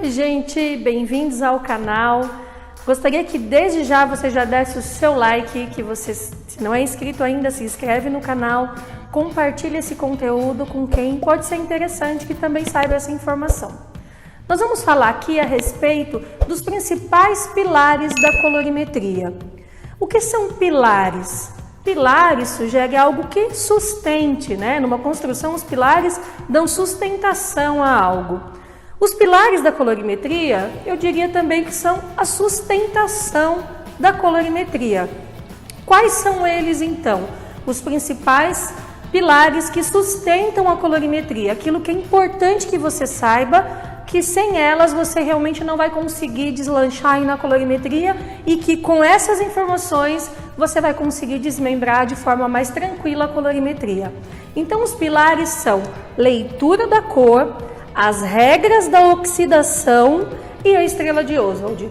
Oi gente, bem-vindos ao canal. Gostaria que desde já você já desse o seu like, que você, se não é inscrito ainda, se inscreve no canal, compartilhe esse conteúdo com quem pode ser interessante que também saiba essa informação. Nós vamos falar aqui a respeito dos principais pilares da colorimetria. O que são pilares? Pilares sugere algo que sustente, né? Numa construção, os pilares dão sustentação a algo. Os pilares da colorimetria, eu diria também que são a sustentação da colorimetria. Quais são eles, então? Os principais pilares que sustentam a colorimetria, aquilo que é importante que você saiba, que sem elas você realmente não vai conseguir deslanchar aí na colorimetria e que com essas informações você vai conseguir desmembrar de forma mais tranquila a colorimetria. Então os pilares são leitura da cor, as regras da oxidação e a estrela de Oswald.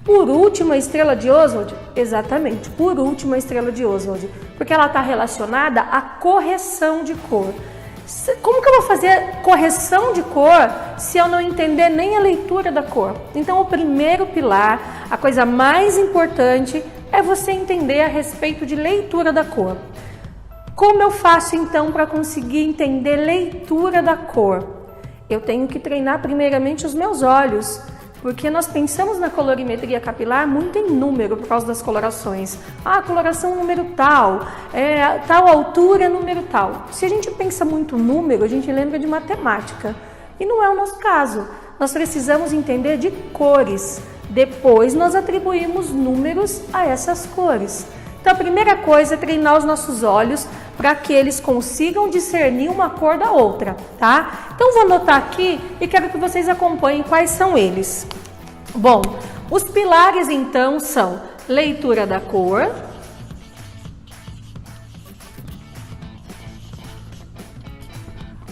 Por último, a estrela de Oswald? Exatamente, por último a estrela de Oswald, porque ela está relacionada à correção de cor. Como que eu vou fazer correção de cor se eu não entender nem a leitura da cor? Então o primeiro pilar, a coisa mais importante, é você entender a respeito de leitura da cor. Como eu faço então para conseguir entender leitura da cor? Eu tenho que treinar primeiramente os meus olhos, porque nós pensamos na colorimetria capilar muito em número por causa das colorações. Ah, coloração número tal, tal altura número tal. Se a gente pensa muito número, a gente lembra de matemática. E não é o nosso caso. Nós precisamos entender de cores. Depois nós atribuímos números a essas cores. Então a primeira coisa é treinar os nossos olhos para que eles consigam discernir uma cor da outra, tá? Então vou anotar aqui e quero que vocês acompanhem quais são eles. Bom, os pilares então são leitura da cor,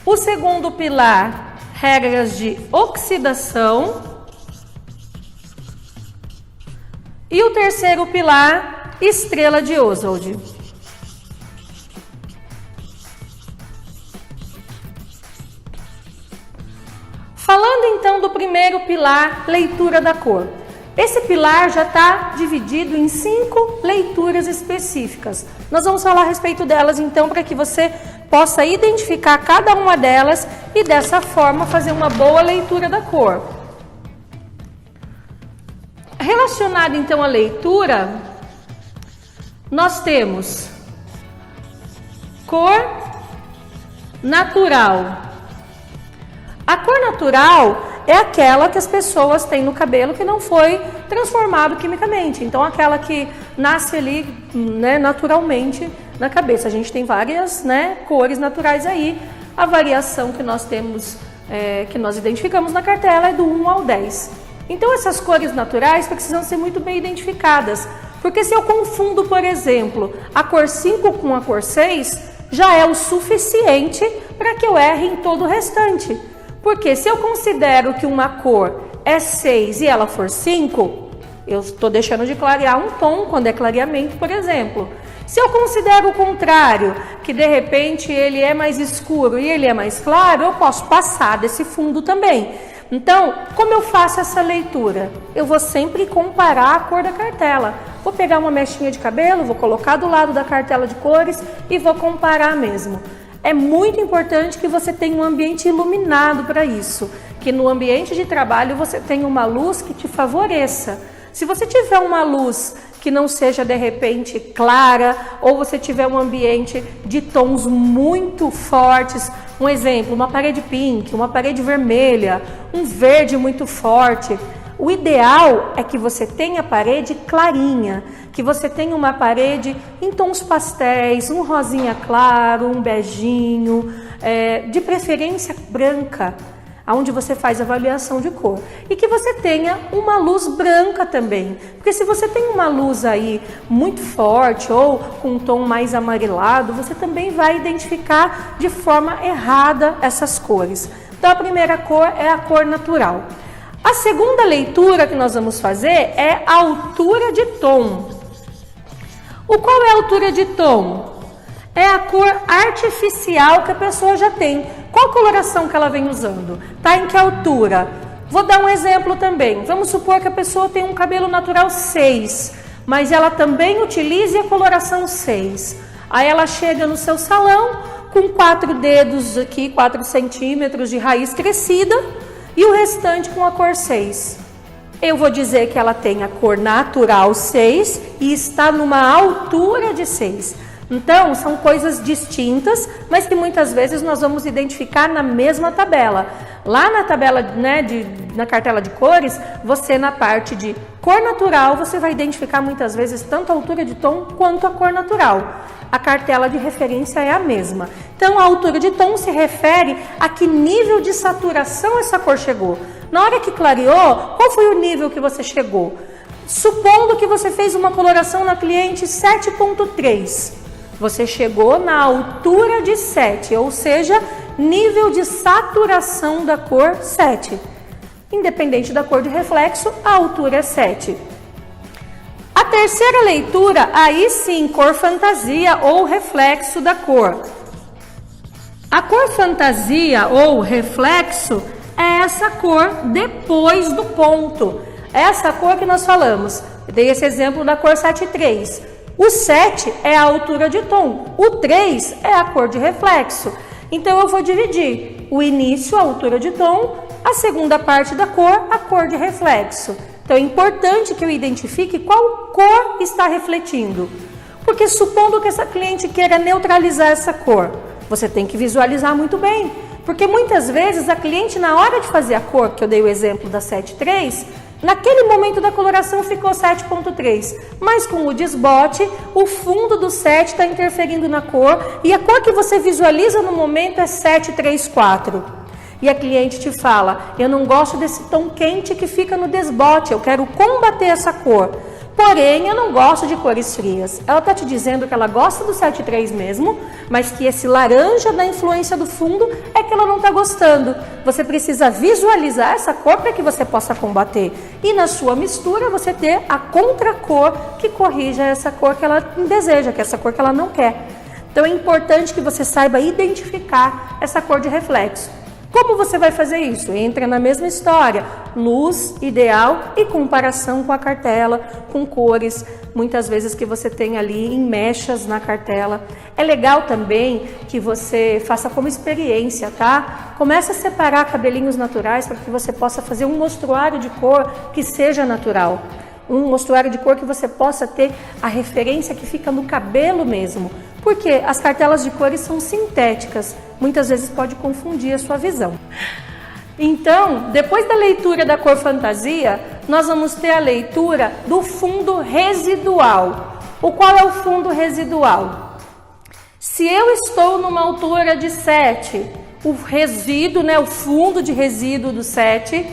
o segundo pilar, regras de oxidação, e o terceiro pilar, estrela de Oswald. Falando então do primeiro pilar, leitura da cor. Esse pilar já está dividido em 5 leituras específicas. Nós vamos falar a respeito delas então para que você possa identificar cada uma delas e dessa forma fazer uma boa leitura da cor. Relacionado então à leitura, nós temos cor natural. A cor natural é aquela que as pessoas têm no cabelo que não foi transformado quimicamente. Então, aquela que nasce ali, né, naturalmente na cabeça. A gente tem várias, né, cores naturais aí. A variação que nós temos, que nós identificamos na cartela é do 1 ao 10. Então, essas cores naturais precisam ser muito bem identificadas. Porque se eu confundo, por exemplo, a cor 5 com a cor 6, já é o suficiente para que eu erre em todo o restante. Porque se eu considero que uma cor é 6 e ela for 5, eu estou deixando de clarear um tom quando é clareamento, por exemplo. Se eu considero o contrário, que de repente ele é mais escuro e ele é mais claro, eu posso passar desse fundo também. Então, como eu faço essa leitura? Eu vou sempre comparar a cor da cartela. Vou pegar uma mechinha de cabelo, vou colocar do lado da cartela de cores e vou comparar mesmo. É muito importante que você tenha um ambiente iluminado para isso, que no ambiente de trabalho você tenha uma luz que te favoreça. Se você tiver uma luz que não seja de repente clara, ou você tiver um ambiente de tons muito fortes, um exemplo, uma parede pink, uma parede vermelha, um verde muito forte, o ideal é que você tenha a parede clarinha, que você tenha uma parede em tons pastéis, um rosinha claro, um beijinho, de preferência branca, onde você faz a avaliação de cor. E que você tenha uma luz branca também, porque se você tem uma luz aí muito forte ou com um tom mais amarelado, você também vai identificar de forma errada essas cores. Então a primeira cor é a cor natural. A segunda leitura que nós vamos fazer é a altura de tom. Qual é a altura de tom? É a cor artificial que a pessoa já tem. Qual coloração que ela vem usando? Está em que altura? Vou dar um exemplo também. Vamos supor que a pessoa tem um cabelo natural 6, mas ela também utilize a coloração 6. Aí ela chega no seu salão com 4 dedos aqui, 4 centímetros de raiz crescida e o restante com a cor 6. Eu vou dizer que ela tem a cor natural 6 e está numa altura de 6. Então, são coisas distintas, mas que muitas vezes nós vamos identificar na mesma tabela. Lá na tabela, né, na cartela de cores, você na parte de cor natural, você vai identificar muitas vezes tanto a altura de tom quanto a cor natural. A cartela de referência é a mesma. Então, a altura de tom se refere a que nível de saturação essa cor chegou. Na hora que clareou, qual foi o nível que você chegou? Supondo que você fez uma coloração na cliente 7.3. Você chegou na altura de 7, ou seja, nível de saturação da cor 7. Independente da cor de reflexo, a altura é 7. A terceira leitura, aí sim, cor fantasia ou reflexo da cor. A cor fantasia ou reflexo é essa cor depois do ponto. Essa cor que nós falamos. Eu dei esse exemplo da cor 7.3. O 7 é a altura de tom, o 3 é a cor de reflexo. Então eu vou dividir o início, a altura de tom, a segunda parte da cor, a cor de reflexo. Então é importante que eu identifique qual cor está refletindo. Porque supondo que essa cliente queira neutralizar essa cor, você tem que visualizar muito bem. Porque muitas vezes a cliente, na hora de fazer a cor, que eu dei o exemplo da 7.3, naquele momento da coloração ficou 7.3, mas com o desbote, o fundo do 7 está interferindo na cor e a cor que você visualiza no momento é 7.3.4. E a cliente te fala, eu não gosto desse tom quente que fica no desbote, eu quero combater essa cor. Porém, eu não gosto de cores frias. Ela está te dizendo que ela gosta do 7.3 mesmo, mas que esse laranja da influência do fundo é que ela não está gostando. Você precisa visualizar essa cor para que você possa combater. E na sua mistura você ter a contracor que corrija essa cor que ela deseja, que é essa cor que ela não quer. Então é importante que você saiba identificar essa cor de reflexo. Como você vai fazer isso? Entra na mesma história, luz ideal e comparação com a cartela, com cores, muitas vezes que você tem ali em mechas na cartela. É legal também que você faça como experiência, tá? Comece a separar cabelinhos naturais para que você possa fazer um mostruário de cor que seja natural. Um mostruário de cor que você possa ter a referência que fica no cabelo mesmo. Porque as cartelas de cores são sintéticas, muitas vezes pode confundir a sua visão. Então, depois da leitura da cor fantasia, nós vamos ter a leitura do fundo residual. O qual é o fundo residual? Se eu estou numa altura de 7, o resíduo, o fundo de resíduo do 7,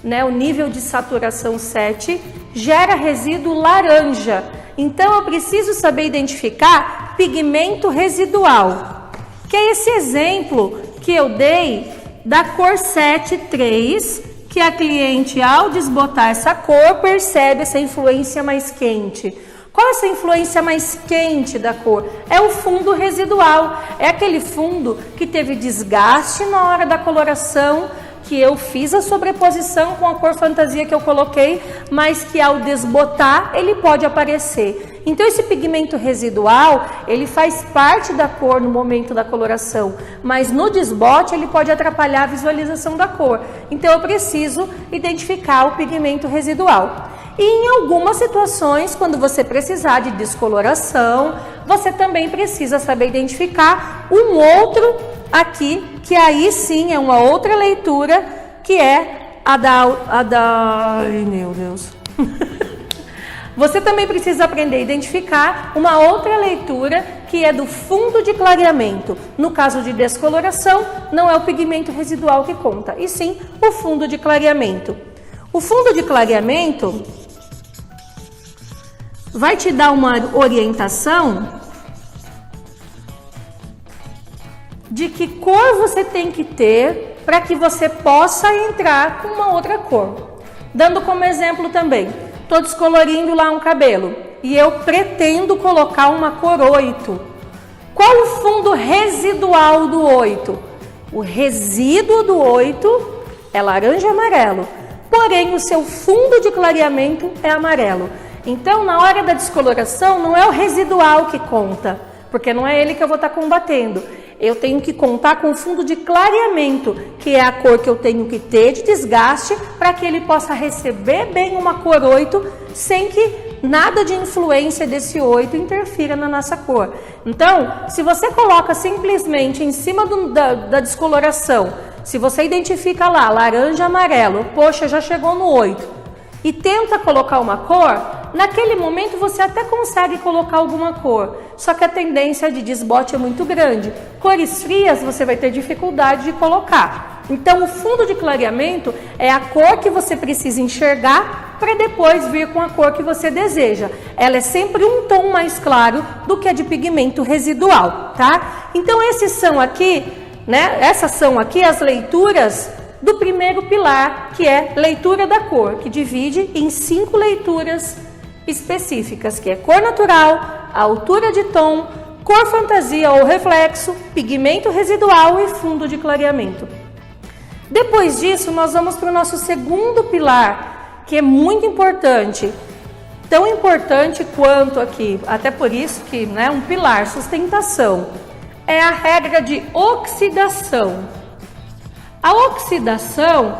o nível de saturação 7, gera resíduo laranja. Então, eu preciso saber identificar pigmento residual, que é esse exemplo que eu dei da cor 7.3, que a cliente, ao desbotar essa cor, percebe essa influência mais quente. Qual é essa influência mais quente da cor? É o fundo residual, é aquele fundo que teve desgaste na hora da coloração, que eu fiz a sobreposição com a cor fantasia que eu coloquei, mas que ao desbotar ele pode aparecer. Então esse pigmento residual, ele faz parte da cor no momento da coloração, mas no desbote ele pode atrapalhar a visualização da cor. Então eu preciso identificar o pigmento residual. E em algumas situações, quando você precisar de descoloração, você também precisa saber identificar um outro aqui, que aí sim é uma outra leitura, que é a da... Ai, meu Deus. Você também precisa aprender a identificar uma outra leitura, que é do fundo de clareamento. No caso de descoloração, não é o pigmento residual que conta, e sim o fundo de clareamento. O fundo de clareamento vai te dar uma orientação de que cor você tem que ter para que você possa entrar com uma outra cor. Dando como exemplo também, estou descolorindo lá um cabelo e eu pretendo colocar uma cor 8. Qual o fundo residual do 8? O resíduo do 8 é laranja e amarelo. Porém, o seu fundo de clareamento é amarelo. Então, na hora da descoloração, não é o residual que conta, porque não é ele que eu vou estar combatendo. Eu tenho que contar com o fundo de clareamento, que é a cor que eu tenho que ter de desgaste, para que ele possa receber bem uma cor 8, sem que nada de influência desse 8 interfira na nossa cor. Então, se você coloca simplesmente em cima da descoloração, se você identifica lá laranja, amarelo, poxa, já chegou no 8, e tenta colocar uma cor, naquele momento você até consegue colocar alguma cor, só que a tendência de desbote é muito grande. Cores frias você vai ter dificuldade de colocar. Então o fundo de clareamento é a cor que você precisa enxergar para depois vir com a cor que você deseja. Ela é sempre um tom mais claro do que a de pigmento residual, tá? Então esses são aqui, né? Essas são aqui as leituras do primeiro pilar, que é leitura da cor, que divide em 5 leituras específicas, que é cor natural, altura de tom, cor fantasia ou reflexo, pigmento residual e fundo de clareamento. Depois disso, nós vamos para o nosso segundo pilar, que é muito importante, tão importante quanto aqui, até por isso que, né, um pilar, sustentação, é a regra de oxidação. A oxidação,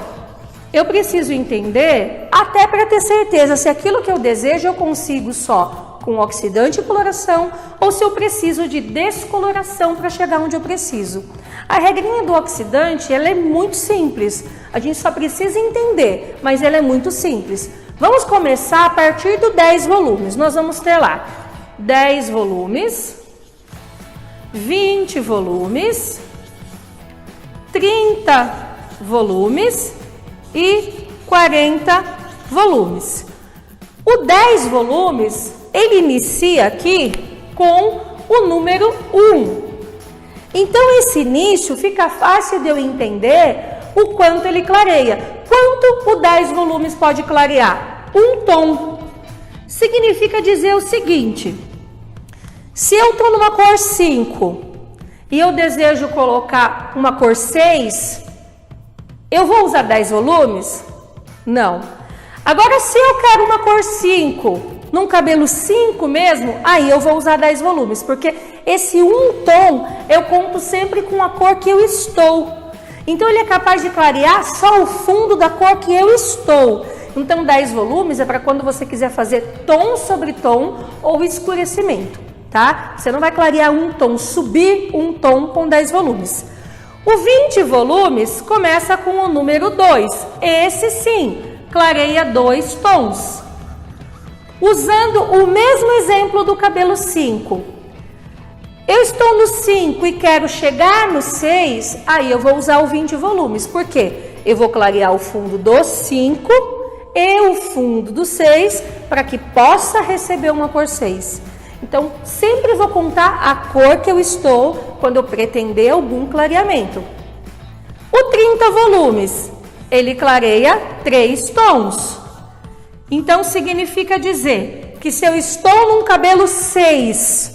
eu preciso entender, até para ter certeza se aquilo que eu desejo eu consigo só com oxidante e coloração, ou se eu preciso de descoloração para chegar onde eu preciso. A regrinha do oxidante, ela é muito simples, a gente só precisa entender, mas ela é muito simples. Vamos começar a partir do 10 volumes, nós vamos ter lá 10 volumes, 20 volumes, 30 volumes e 40 volumes. O 10 volumes, ele inicia aqui com o número 1. Então, esse início fica fácil de eu entender o quanto ele clareia. Quanto o 10 volumes pode clarear? Um tom. Significa dizer o seguinte: se eu estou numa cor 5 e eu desejo colocar uma cor 6, eu vou usar 10 volumes? Não. Agora, se eu quero uma cor 5, num cabelo 5 mesmo, aí eu vou usar 10 volumes, porque esse um tom eu conto sempre com a cor que eu estou. Então, ele é capaz de clarear só o fundo da cor que eu estou. Então, 10 volumes é para quando você quiser fazer tom sobre tom ou escurecimento, tá? Você não vai clarear um tom, subir um tom com 10 volumes. O 20 volumes começa com o número 2. Esse sim, clareia 2 tons. Usando o mesmo exemplo do cabelo 5. Eu estou no 5 e quero chegar no 6, aí eu vou usar o 20 volumes. Por quê? Eu vou clarear o fundo do 5 e o fundo do 6 para que possa receber uma cor 6. Então, sempre vou contar a cor que eu estou quando eu pretender algum clareamento. O 30 volumes, ele clareia 3 tons. Então, significa dizer que se eu estou num cabelo 6,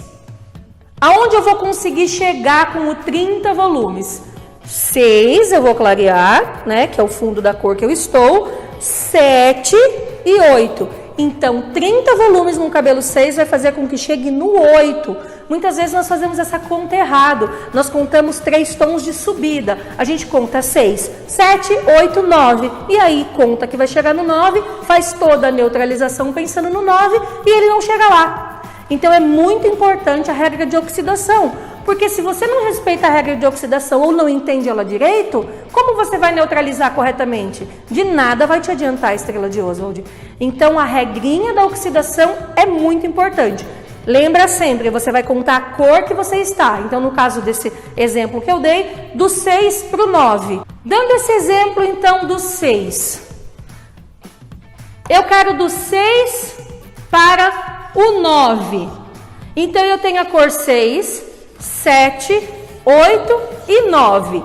aonde eu vou conseguir chegar com o 30 volumes? 6 eu vou clarear, né, que é o fundo da cor que eu estou, 7 e 8. Então, 30 volumes no cabelo 6 vai fazer com que chegue no 8. Muitas vezes nós fazemos essa conta errado. Nós contamos 3 tons de subida. A gente conta 6, 7, 8, 9. E aí conta que vai chegar no 9, faz toda a neutralização pensando no 9 e ele não chega lá. Então, é muito importante a regra de oxidação. Porque se você não respeita a regra de oxidação ou não entende ela direito, como você vai neutralizar corretamente? De nada vai te adiantar a estrela de Oswald. Então, a regrinha da oxidação é muito importante. Lembra sempre, você vai contar a cor que você está. Então, no caso desse exemplo que eu dei, do 6 para o 9. Dando esse exemplo, então, do 6. Eu quero do 6 para o 9. Então, eu tenho a cor 6, 7, 8 e 9.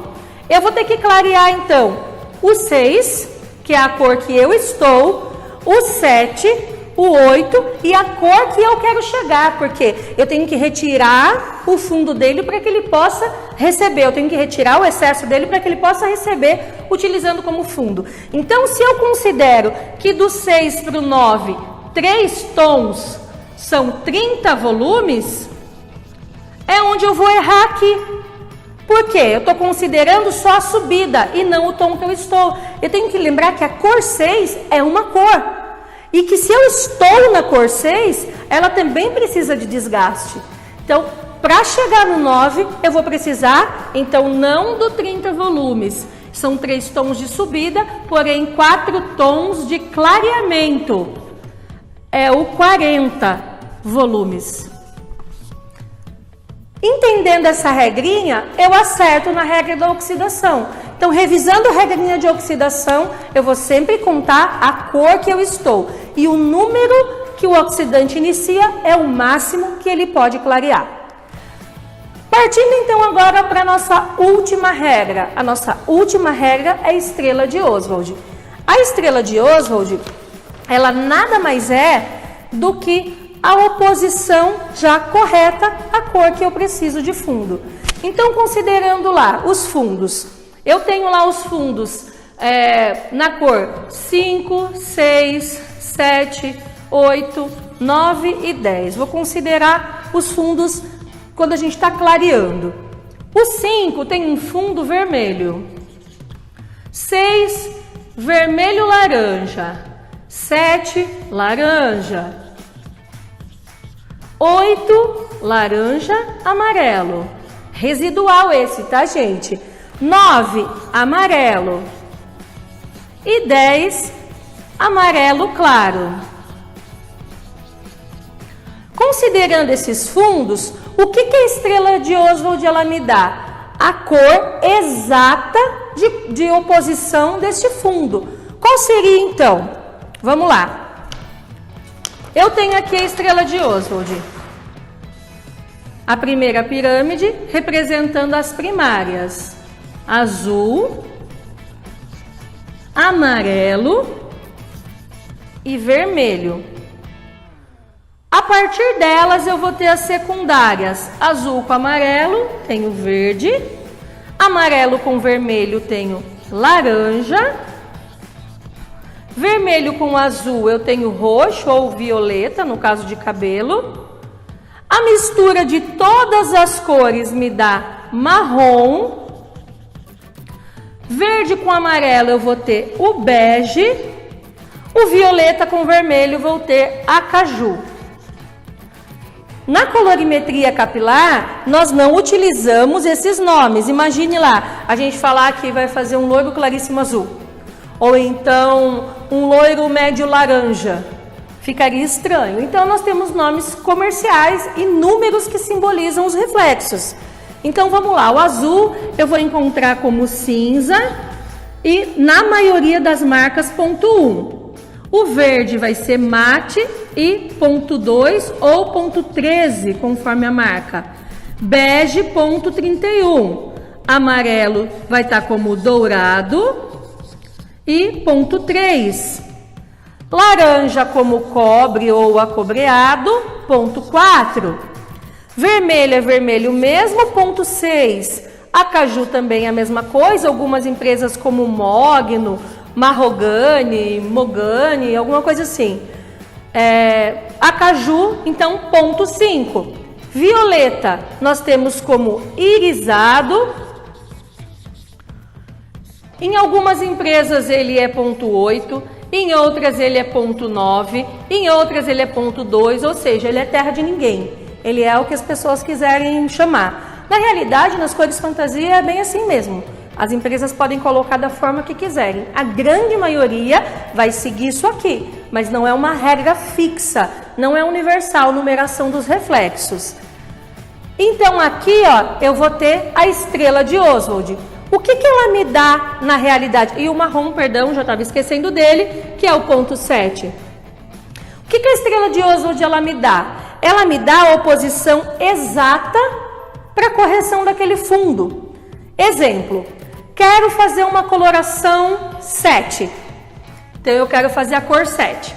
Eu vou ter que clarear, então, o 6, que é a cor que eu estou, o 7, o 8 e a cor que eu quero chegar, porque eu tenho que retirar o fundo dele para que ele possa receber, eu tenho que retirar o excesso dele para que ele possa receber utilizando como fundo. Então, se eu considero que do 6 para o 9, 3 tons são 30 volumes, é onde eu vou errar aqui. Por quê? Eu estou considerando só a subida e não o tom que eu estou. Eu tenho que lembrar que a cor 6 é uma cor. E que se eu estou na cor 6, ela também precisa de desgaste. Então, para chegar no 9, eu vou precisar, então, não do 30 volumes. São 3 tons de subida, porém 4 tons de clareamento. É o 40 volumes. Entendendo essa regrinha, eu acerto na regra da oxidação. Então, revisando a regrinha de oxidação, eu vou sempre contar a cor que eu estou. E o número que o oxidante inicia é o máximo que ele pode clarear. Partindo então agora para a nossa última regra. A nossa última regra é a estrela de Oswald. A estrela de Oswald, ela nada mais é do que a oposição já correta à cor que eu preciso de fundo. Então, considerando lá os fundos, eu tenho lá os fundos na cor 5, 6, 7, 8, 9 e 10. Vou considerar os fundos quando a gente está clareando. O 5 tem um fundo vermelho, 6, vermelho-laranja, 7, laranja, 8, laranja, amarelo. Residual esse, tá, gente? 9, amarelo. E 10, amarelo claro. Considerando esses fundos, o que a estrela de Oswald ela me dá? A cor exata de oposição deste fundo. Qual seria, então? Vamos lá. Eu tenho aqui a estrela de Oswald. A primeira pirâmide representando as primárias. Azul, amarelo e vermelho. A partir delas eu vou ter as secundárias. Azul com amarelo, tenho verde. Amarelo com vermelho, tenho laranja. Vermelho com azul eu tenho roxo ou violeta, no caso de cabelo. A mistura de todas as cores me dá marrom. Verde com amarelo eu vou ter o bege. O violeta com vermelho vou ter a caju. Na colorimetria capilar, nós não utilizamos esses nomes. Imagine lá, a gente falar que vai fazer um loiro claríssimo azul. Ou então um loiro médio laranja. Ficaria estranho. Então nós temos nomes comerciais e números que simbolizam os reflexos. Então vamos lá, o azul eu vou encontrar como cinza e na maioria das marcas ponto 1. O verde vai ser mate e ponto 2 ou ponto 13, conforme a marca. Bege ponto 31. Amarelo vai estar como dourado e ponto 3. Laranja como cobre ou acobreado, ponto 4. Vermelho é vermelho mesmo, ponto 6. A caju também é a mesma coisa, algumas empresas como Mogno, Mahogany, Mogani, alguma coisa assim. A caju, então, ponto 5. Violeta, nós temos como irisado. Em algumas empresas ele é ponto 8, em outras ele é ponto 9, em outras ele é ponto 2, ou seja, ele é terra de ninguém. Ele é o que as pessoas quiserem chamar. Na realidade, nas cores fantasia é bem assim mesmo. As empresas podem colocar da forma que quiserem. A grande maioria vai seguir isso aqui, mas não é uma regra fixa, não é universal numeração dos reflexos. Então aqui, ó, eu vou ter a estrela de Oswald. O que ela me dá na realidade? E o marrom, perdão, já estava esquecendo dele, que é o ponto 7. O que a estrela de Oswald ela me dá? Ela me dá a oposição exata para a correção daquele fundo. Exemplo, quero fazer uma coloração 7. Então eu quero fazer a cor 7.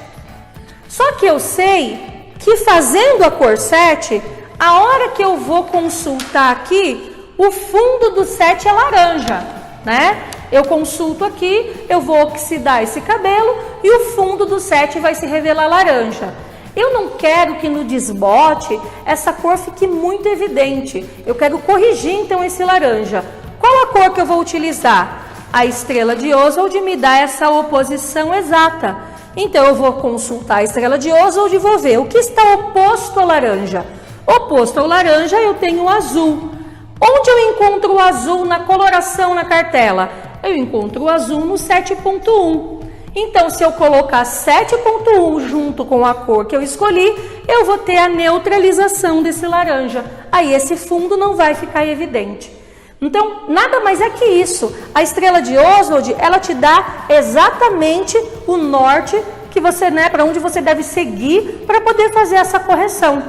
Só que eu sei que fazendo a cor 7, a hora que eu vou consultar aqui, o fundo do 7 é laranja, né? Eu consulto aqui, eu vou oxidar esse cabelo e o fundo do 7 vai se revelar laranja. Eu não quero que no desbote essa cor fique muito evidente. Eu quero corrigir então esse laranja. Qual a cor que eu vou utilizar? A estrela de Oswald me dá essa oposição exata. Então eu vou consultar a estrela de Oswald e vou ver o que está oposto ao laranja. Oposto ao laranja eu tenho o azul. Onde eu encontro o azul na coloração na cartela? Eu encontro o azul no 7.1. Então, se eu colocar 7.1 junto com a cor que eu escolhi, eu vou ter a neutralização desse laranja. Aí esse fundo não vai ficar evidente. Então, nada mais é que isso. A estrela de Oswald, ela te dá exatamente o norte que você, né, para onde você deve seguir para poder fazer essa correção.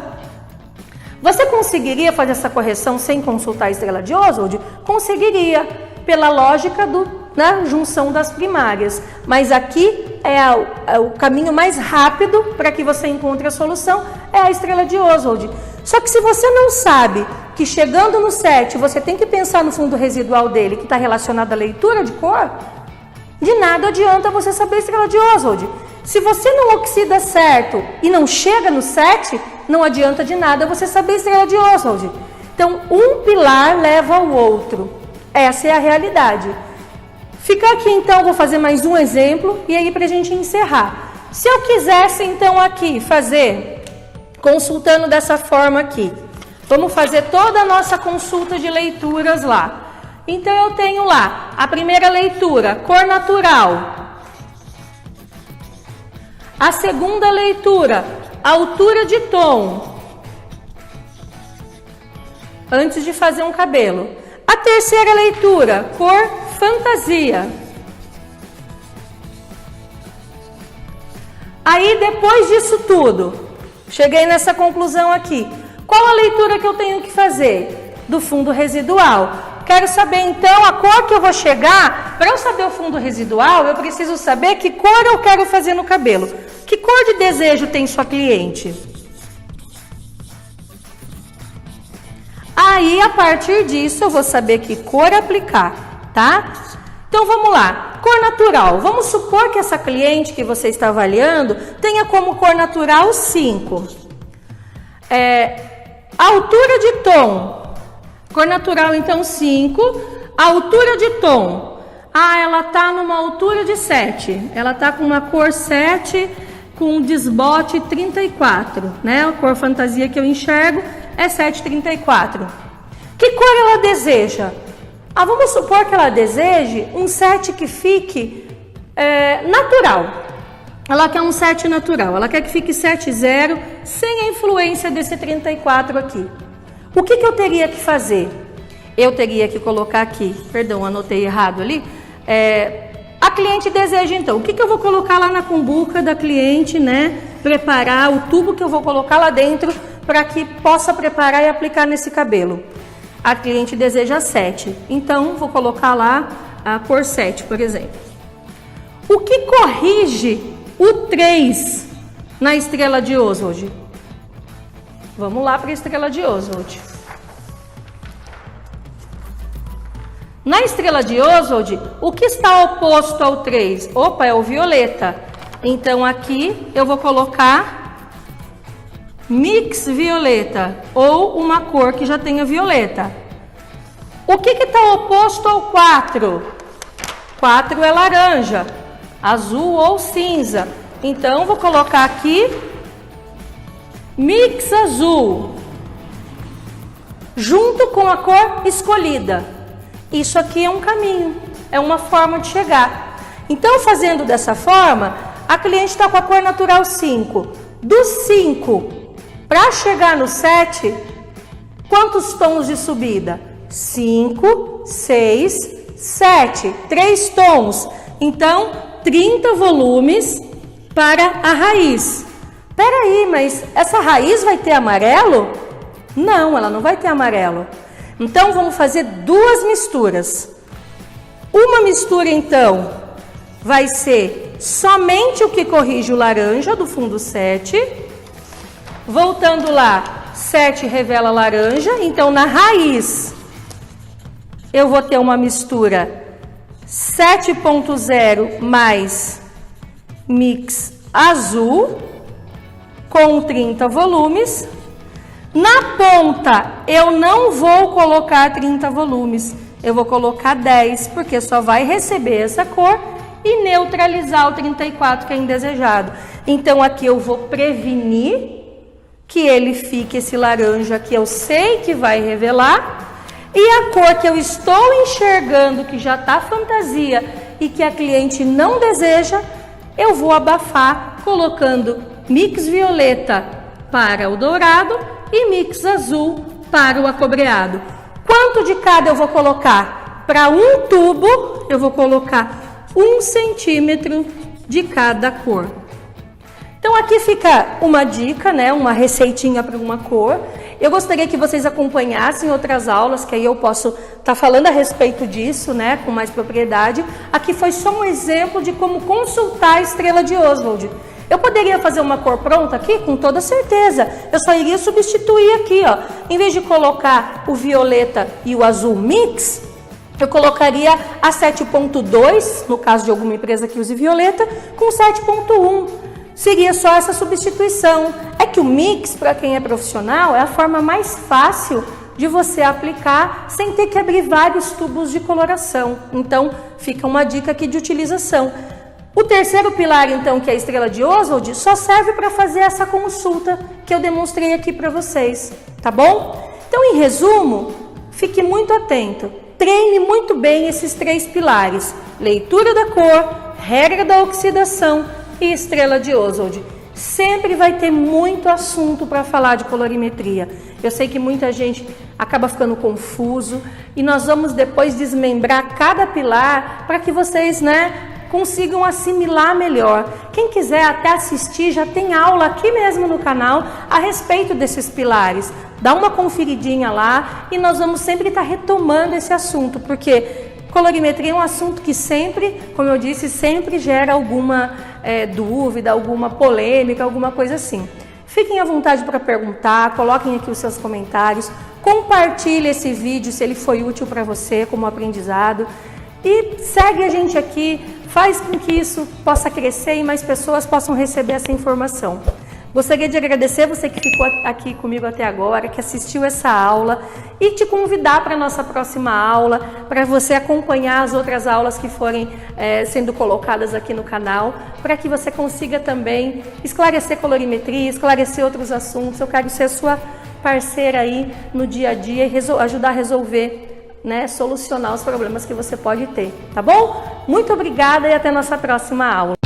Você conseguiria fazer essa correção sem consultar a estrela de Oswald? Conseguiria, pela lógica da junção das primárias. Mas aqui é o caminho mais rápido para que você encontre a solução, é a estrela de Oswald. Só que se você não sabe que chegando no 7 você tem que pensar no fundo residual dele, que está relacionado à leitura de cor, de nada adianta você saber a estrela de Oswald. Se você não oxida certo e não chega no 7, não adianta de nada você saber a estrela de Oswald. Então, um pilar leva ao outro. Essa é a realidade. Fica aqui, então, vou fazer mais um exemplo e aí para a gente encerrar. Se eu quisesse, então, aqui fazer, consultando dessa forma aqui, vamos fazer toda a nossa consulta de leituras lá. Então, eu tenho lá a primeira leitura, cor natural. A segunda leitura, altura de tom, antes de fazer um cabelo. A terceira leitura, cor fantasia. Aí, depois disso tudo, cheguei nessa conclusão aqui. Qual a leitura que eu tenho que fazer? Do fundo residual. Quero saber, então, a cor que eu vou chegar. Para eu saber o fundo residual, eu preciso saber que cor eu quero fazer no cabelo. Que cor de desejo tem sua cliente? Aí, a partir disso, eu vou saber que cor aplicar, tá? Então, vamos lá. Cor natural. Vamos supor que essa cliente que você está avaliando tenha como cor natural 5. Altura de tom. Cor natural, então, 5. Altura de tom. Ela está numa altura de 7. Ela está com uma cor 7, com um desbote 34, né? A cor fantasia que eu enxergo é 734. Que cor ela deseja? Vamos supor que ela deseje um 7 que fique natural. Ela quer um 7 natural. Ela quer que fique 7,0 sem a influência desse 34 aqui. O que eu teria que fazer? Eu teria que colocar aqui, perdão, anotei errado ali. A cliente deseja, então, o que eu vou colocar lá na cumbuca da cliente, né? Preparar o tubo que eu vou colocar lá dentro para que possa preparar e aplicar nesse cabelo. A cliente deseja 7, então vou colocar lá a cor 7, por exemplo. O que corrige o 3 na estrela de Oswald? Vamos lá para a estrela de Oswald. Na estrela de Oswald, o que está oposto ao 3? Opa, é o violeta. Então aqui eu vou colocar mix violeta, ou uma cor que já tenha violeta. O que está oposto ao 4? 4 é laranja, azul ou cinza. Então, vou colocar aqui mix azul, junto com a cor escolhida. Isso aqui é um caminho, é uma forma de chegar. Então, fazendo dessa forma, a cliente está com a cor natural 5. Do 5 para chegar no 7, quantos tons de subida? 5, 6, 7. 3 tons. Então, 30 volumes para a raiz. Peraí, mas essa raiz vai ter amarelo? Não, ela não vai ter amarelo. Então, vamos fazer duas misturas. Uma mistura, então, vai ser somente o que corrige o laranja do fundo 7. Voltando lá, 7 revela laranja, então na raiz eu vou ter uma mistura 7.0 mais mix azul com 30 volumes. Na ponta eu não vou colocar 30 volumes, eu vou colocar 10, porque só vai receber essa cor e neutralizar o 34 que é indesejado. Então aqui eu vou prevenir que ele fique esse laranja que eu sei que vai revelar, e a cor que eu estou enxergando que já está fantasia e que a cliente não deseja, eu vou abafar colocando mix violeta para o dourado e mix azul para o acobreado. Quanto de cada eu vou colocar? Para um tubo eu vou colocar 1 centímetro de cada cor. Então aqui fica uma dica, né? Uma receitinha para uma cor. Eu gostaria que vocês acompanhassem outras aulas, que aí eu posso estar falando a respeito disso, né? Com mais propriedade. Aqui foi só um exemplo de como consultar a estrela de Oswald. Eu poderia fazer uma cor pronta aqui? Com toda certeza. Eu só iria substituir aqui, ó. Em vez de colocar o violeta e o azul mix, eu colocaria a 7.2, no caso de alguma empresa que use violeta, com 7.1. Seria só essa substituição. É que o mix, para quem é profissional, é a forma mais fácil de você aplicar sem ter que abrir vários tubos de coloração. Então, fica uma dica aqui de utilização. O terceiro pilar, então, que é a estrela de Oswald, só serve para fazer essa consulta que eu demonstrei aqui para vocês, tá bom? Então, em resumo, fique muito atento. Treine muito bem esses 3 pilares: leitura da cor, regra da oxidação e estrela de Oswald. Sempre vai ter muito assunto para falar de colorimetria. Eu sei que muita gente acaba ficando confuso e nós vamos depois desmembrar cada pilar para que vocês, consigam assimilar melhor. Quem quiser até assistir, já tem aula aqui mesmo no canal a respeito desses pilares. Dá uma conferidinha lá e nós vamos sempre estar retomando esse assunto, porque colorimetria é um assunto que sempre, como eu disse, sempre gera alguma dúvida, alguma polêmica, alguma coisa assim. Fiquem à vontade para perguntar, coloquem aqui os seus comentários, compartilhe esse vídeo se ele foi útil para você como aprendizado e segue a gente aqui, faz com que isso possa crescer e mais pessoas possam receber essa informação. Gostaria de agradecer você que ficou aqui comigo até agora, que assistiu essa aula e te convidar para a nossa próxima aula, para você acompanhar as outras aulas que forem sendo colocadas aqui no canal, para que você consiga também esclarecer colorimetria, esclarecer outros assuntos. Eu quero ser sua parceira aí no dia a dia e ajudar a resolver, solucionar os problemas que você pode ter, tá bom? Muito obrigada e até a nossa próxima aula.